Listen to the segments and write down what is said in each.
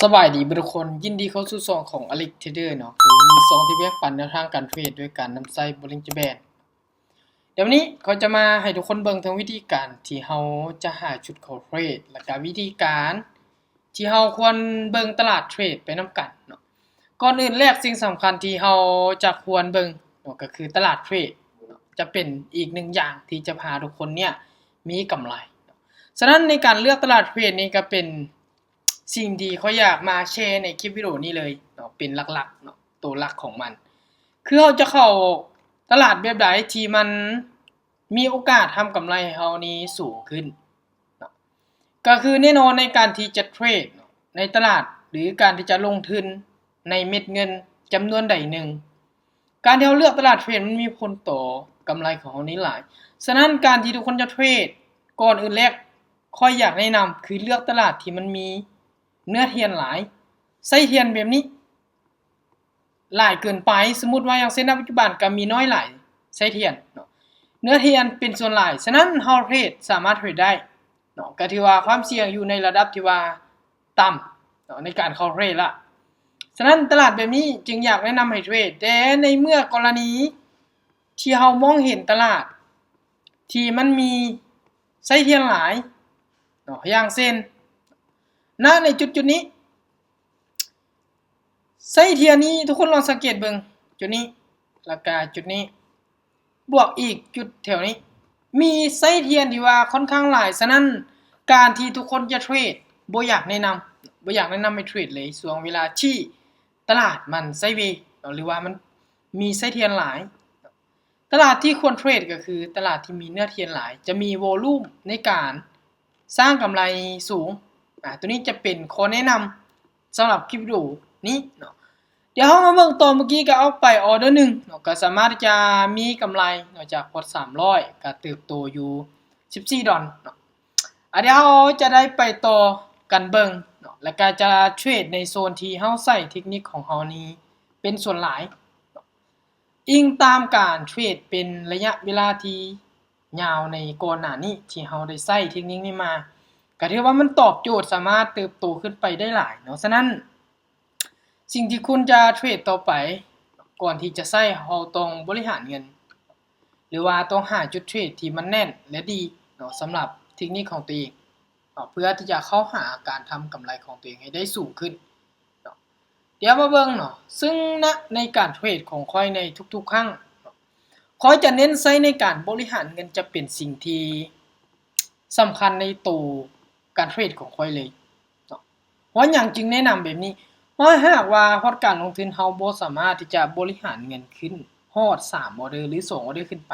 สบายดีทุกคนยินดีเข้าสู่ซองของ Alex Trader เนาะคือซองที่แบ่งปันแนวทางการเทรดด้วยการนำใช้บริงจแบนเดี๋ยววันนี้เขาจะมาให้ทุกคนเบิ่งถึงวิธีการที่เฮาจะหาจุดเข้าเทรดและก็วิธีการที่เฮาควรเบิ่งตลาดเทรดไปนํกันเนาะก่อนอื่นแรกสิ่งสำคัญที่เฮาจะควรเบิ่งเนาะก็คือตลาดเทรดจะเป็นอีกหนึ่งอย่างที่จะพาทุกคนเนี่ยมีกำไรฉะนั้นในการเลือกตลาดเทรดนี่ก็เป็นสิ่งที่เขาอยากมาแชร์ในคลิปวิดีโอนี้เลยเนาะเป็นหลักๆเนาะตัวหลักของมันคือเราจะเข้าตลาดแบบใดที่มันมีโอกาสทำกำไรให้เรานี้สูงขึ้นเนาะก็คือแน่นอนในการที่จะเทรดในตลาดหรือการที่จะลงทุนในเม็ดเงินจำนวนใดหนึ่งการที่เราเลือกตลาดเทรดมันมีผลต่อกำไรของเรานี้หลายฉะนั้นการที่ทุกคนจะเทรดก่อนอื่นแรกค่อยอยากแนะนำคือเลือกตลาดที่มันมีเนื้อเทียนหลายไส้เทียนแบบนี้หลายเกินไปสมมุติว่าอย่างเส้นณปัจจุบันก็มีน้อยหลายไส้เทียนเนาะเนื้อเทียนเป็นส่วนหลายฉะนั้นเฮาเทรดสามารถเทรดได้เนาะก็ถือว่าความเสี่ยงอยู่ในระดับที่ว่าต่ำเนาะในการเข้าเทรดละฉะนั้นตลาดแบบนี้จึงอยากแนะนำให้เทรดแต่ในเมื่อกรณีที่เฮามองเห็นตลาดที่มันมีไส้เทียนหลายเนาะอย่างเช่นในจุดนี้ไส้เทียนนี้ทุกคนลองสังเกตเบิ่งจุดนี้แล้วก็จุดนี้บวกอีกจุดแถวนี้มีไส้เทียนที่ว่าค่อนข้างหลายฉะนั้นการที่ทุกคนจะเทรดบ่อยากแนะนำให้เทรดเลยช่วงเวลาที่ตลาดมันไซด์เวย์หรือว่ามันมีไส้เทียนหลายตลาดที่ควรเทรดก็คือตลาดที่มีเนื้อเทียนหลายจะมีโวลุ่มในการสร้างกำไรสูงตัวนี้จะเป็นข้อแนะนำสำหรับคลิปวิดีโอนี้เนาะเดี๋ยวเรามาเบิ่งต่อเมื่อกี้ก็เอาไปออเดอร์1เนาะก็สามารถที่จะมีกำไรเนาะจากพอร์ต300ก็เติบโตอยู่14ดอลเนาะเดี๋ยวเราจะได้ไปต่อกันเบิ่งเนาะแล้วก็จะเทรดในโซนที่เราใส่เทคนิคของเรานี้เป็นส่วนหลายอิงตามการเทรดเป็นระยะเวลาที่ยาวในก่อนหน้านี้ที่เราได้ใช้เทคนิคนี้มาก็ถือว่ามันตอบโจทย์สามารถเติบโตขึ้นไปได้หลายเนาะฉะนั้นสิ่งที่คุณจะเทรดต่อไปก่อนที่จะใช้เราต้องบริหารเงินหรือว่าต้องหาจุดเทรดที่มันแน่นและดีเนาะสำหรับเทคนิคของตัวเองเพื่อที่จะเข้าหาการทำกำไรของตัวเองให้ได้สูงขึ้นเนาะเดี๋ยวมาเบิ่งเนาะซึ่งในการเทรดของค่อยในทุกๆครั้งค่อยจะเน้นใช้ในการบริหารเงินจะเป็นสิ่งที่สำคัญในตัวการเทรดของค่อยเลยเนาะเพราะอย่างจึงแนะนำแบบนี้เพราะหากว่าพอร์ตการลงทุนเฮาบ่สามารถที่จะบริหารเงินขึ้นฮอด3ออเดอร์หรือ2ออเดอร์ขึ้นไป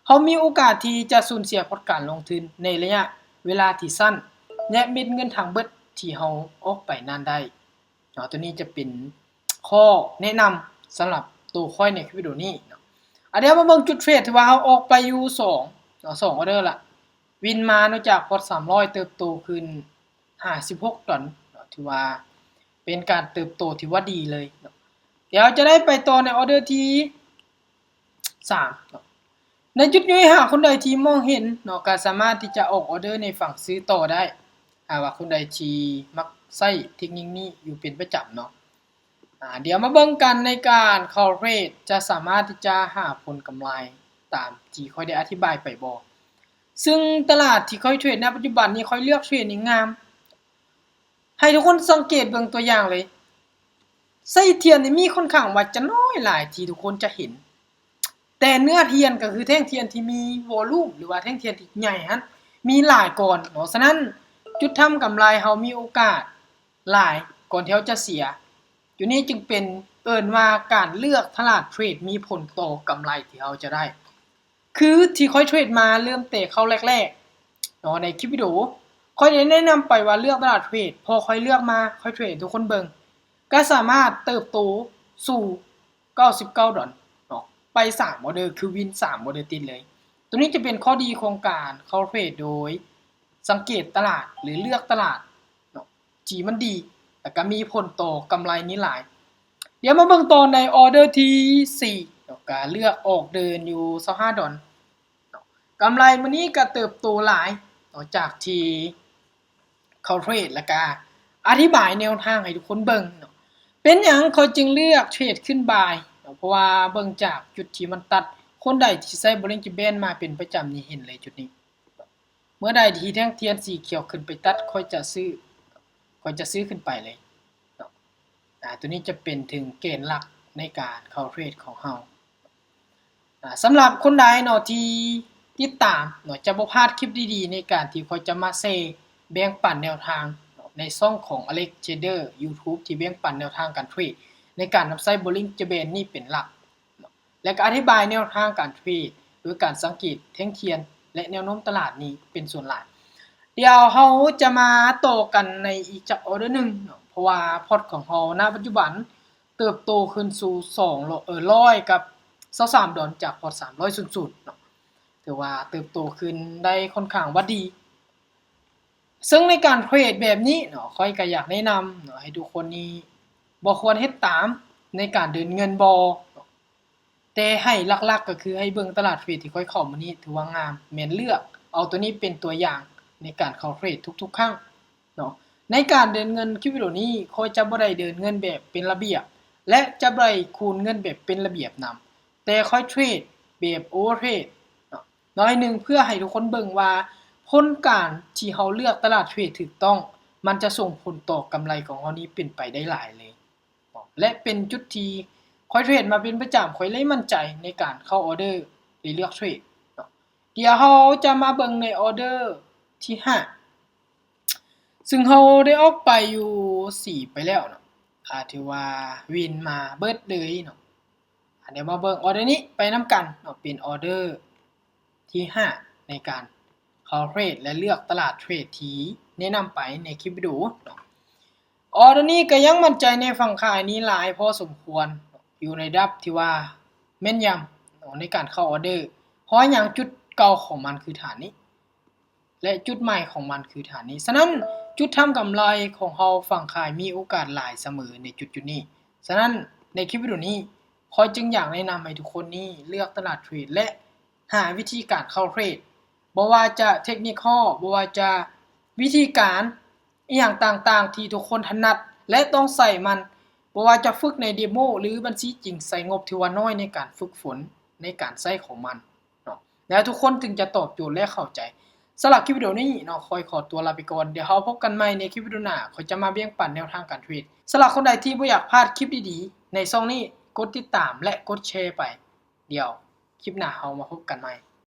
เฮามีโอกาสที่จะสูญเสียพอร์ตการลงทุนในระยะเวลาที่สั้นและเม็ดเงินทั้งเบิดที่เฮาออกไปนั่นได้เนาะตัวนี้จะเป็นข้อแนะนำสำหรับตัวค่อยในคลิปวิดีโอนี้เนาะเดี๋ยวมาเบิ่งจุดเทรดที่ว่าเฮาออกไปอยู่2เนาะ2ออเดอร์ละวินมาเนื่องจากพอร์ต300เติบโตขึ้น56ดอลเนาะถือว่าเป็นการเติบโตที่ว่าดีเลยเนาะเดี๋ยวจะได้ไปต่อในออเดอร์ที่3เนาะในจุดนี้หากคนใดที่มองเห็นเนาะก็สามารถที่จะออกออเดอร์ในฝั่งซื้อต่อได้ว่าคนใดที่มักใช้เทคนิคนี้อยู่เป็นประจำเนาะเดี๋ยวมาเบิ่งกันในการเข้าเทรดจะสามารถที่จะหาผลกำไรตามที่ค่อยได้อธิบายไปบ่ซึ่งตลาดที่ค่อยเทรดณปัจจุบันนี้ค่อยเลือกเทรดนี่งามให้ทุกคนสังเกตเบิ่งตัวอย่างเลยไส้เทียนนี่มีค่อนข้างว่าจะน้อยหลายที่ทุกคนจะเห็นแต่เนื้อเทียนก็คือแท่งเทียนที่มีวอลลุ่มหรือว่าแท่งเทียนที่ใหญ่ฮั่นมีหลายก่อนเนาะฉะนั้นจุดทำกำไรเฮามีโอกาสหลายก่อนที่เฮาจะเสียอยู่นี้จึงเป็นเอิ้นว่าการเลือกตลาดเทรดมีผลต่อกำไรที่เฮาจะได้คือที่ค่อยเทรดมาเริ่มเตะเข้าแรกๆเนาะในคลิปวิดีโอค่อยได้แนะนำไปว่าเลือกตลาดเทรดพอค่อยเลือกมาค่อยเทรดทุกคนเบิ่งก็สามารถเติบโตสู่99ดอลเนาะไป3ออเดอร์คือวิน3ออเดอร์ติดเลยตัวนี้จะเป็นข้อดีของการเข้าเทรดโดยสังเกตตลาดหรือเลือกตลาดเนาะที่มันดีแล้วก็มีผลต่อกำไรนี้หลายเดี๋ยวมาเบิ่งต่อในออเดอร์ที่4เนาะก็เลือกออกเดินอยู่25ดอลกำไรมื้อนี้ก็เติบโตหลายเนาะจากที่เข้าเทรดแล้วก็ อธิบายแนวทางให้ทุกคนเบิ่งเนาะเป็นหยังเขาจึงเลือกเทรดขึ้นบายเนาะเพราะว่าเบิ่งจากจุดที่มันตัดคนใดที่ใช้ Bollinger Band มาเป็นประจำนี่เห็นเลยจุดนี้เมื่อใดที่แท่งเทียนสีเขียวขึ้นไปตัดค่อยจะซื้อขึ้นไปเลยเนาะตัวนี้จะเป็นถึงเกณฑ์หลักในการเข้าเทรดของเฮาสำหรับคนใดเนาะที่ติดตามเนาะจะบ่พลาดคลิปดีๆในการที่ค่อยจะมาแบ่งปันแนวทางในช่องของ Alex Trader YouTube ที่แบ่งปันแนวทางการเทรดในการนำใช้ Bollinger Band นี่เป็นหลักและก็อธิบายแนวทางการเทรดโดยการสังเกตแท่งเทียนและแนวโน้มตลาดนี้เป็นส่วนหลักเดี๋ยวเฮาจะมาโตกันในอีกจักออเดอร์นึงเนาะเพราะว่าพอร์ตของเฮาณปัจจุบันเติบโตขึ้นสู่200กับ23ดอลจากพอร์ต300เนาะถือว่าเติบโตขึ้นได้ค่อนข้างว่าดีซึ่งในการเทรดแบบนี้เนาะค่อยก็อยากแนะนำเนาะให้ทุกคนนี้บ่ควรเฮ็ดตามในการเดินเงินบ่แต่ให้หลักๆก็คือให้เบิ่งตลาดเทรดที่ค่อยเข้ามื้อนี้ถือว่างามแม่นเลือกเอาตัวนี้เป็นตัวอย่างในการเข้าเทรดทุกๆครั้งเนาะในการเดินเงินคลิปวิดีโอนี้ค่อยจะบ่ได้เดินเงินแบบเป็นระเบียบและจะบ่ได้คูณเงินแบบเป็นระเบียบนำแต่ค่อยเทรดแบบโอเวอร์เทรดน้อยนึงเพื่อให้ทุกคนเบิ่งว่าผลการที่เฮาเลือกตลาดเทรดถูกต้องมันจะส่งผลต่อกำไรของเฮานี้เป็นไปได้หลายเลยและเป็นจุดที่ค่อยเทรดมาเป็นประจำค่อยเลยมั่นใจในการเข้าออเดอร์หรือเลือกเทรดเดี๋ยวเฮาจะมาเบิ่งในออเดอร์ที่5ซึ่งเฮาได้ออกไปอยู่4ไปแล้วเนาะถือว่าวินมาเบิดเลยเนาะเดี๋ยวมาเบิ่งออเดอร์นี้ไปนำกันเนาะเป็นออเดอร์ที่5ในการเข้าเทรดและเลือกตลาดเทรดที่แนะนำไปในคลิปวิดีโอออเดอร์นี้ก็ยังมั่นใจในฝั่งขายนี้หลายพอสมควรอยู่ในระดับที่ว่าแม่นยำในการเข้าออเดอร์เพราะอย่างจุดเก่าของมันคือฐานนี้และจุดใหม่ของมันคือฐานนี้ฉะนั้นจุดทำกำไรของเฮาฝั่งขายมีโอกาสหลายเสมอในจุดนี้ฉะนั้นในคลิปวิดีโอนี้ขอยจึงอยากแนะนำให้ทุกคนนี้เลือกตลาดเทรดและหาวิธีการเข้าเทรดบ่ว่าจะเทคนิคบ่ว่าจะวิธีการอีหยังต่างๆที่ทุกคนถนัดและต้องใส่มันบ่ว่าจะฝึกในเดโมหรือบัญชีจริงใส่งบที่ว่าน้อยในการฝึกฝนในการใช้ของมันเนาะแล้วทุกคนจึงจะตอบโจทย์และเข้าใจสำหรับคลิปวิดีโอนี้เนาะขอตัวลาไปก่อนเดี๋ยวเราพบกันใหม่ในคลิปวิดีโอหน้าขอยจะมาแบ่งปันแนวทางการเทรดสำหรับคนใดที่บ่อยากพลาดคลิปดีๆในช่องนี้กดติดตามและกดแชร์ไปเดี๋ยวคลิปหน้าเรามาพบกันใหม่